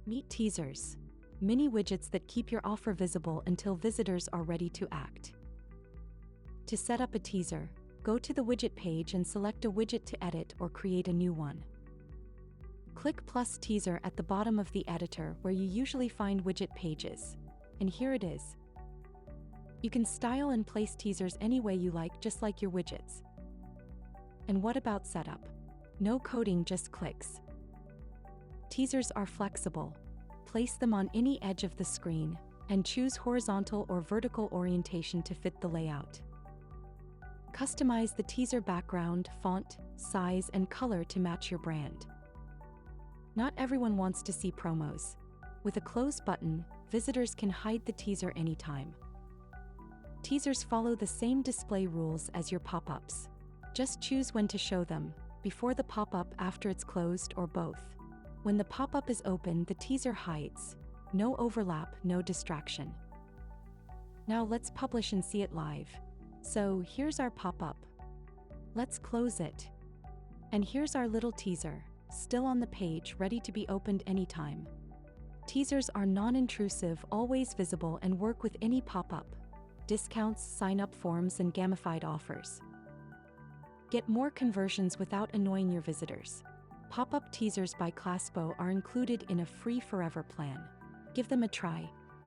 Meet teasers, mini widgets that keep your offer visible until visitors are ready to act. To set up a teaser, go to the widget page and select a widget to edit or create a new one. Click plus teaser at the bottom of the editor where you usually find widget pages. And here it is. You can style and place teasers any way you like, just like your widgets. And what about setup? No coding, just clicks. Teasers are flexible. Place them on any edge of the screen, and choose horizontal or vertical orientation to fit the layout. Customize the teaser background, font, size, and color to match your brand. Not everyone wants to see promos. With a close button, visitors can hide the teaser anytime. Teasers follow the same display rules as your pop-ups. Just choose when to show them, before the pop-up, after it's closed, or both. When the pop-up is open, the teaser hides. No overlap, no distraction. Now let's publish and see it live. So here's our pop-up. Let's close it. And here's our little teaser, still on the page, ready to be opened anytime. Teasers are non-intrusive, always visible, and work with any pop-up, discounts, sign-up forms, and gamified offers. Get more conversions without annoying your visitors. Pop-up teasers by Claspo are included in a free forever plan. Give them a try.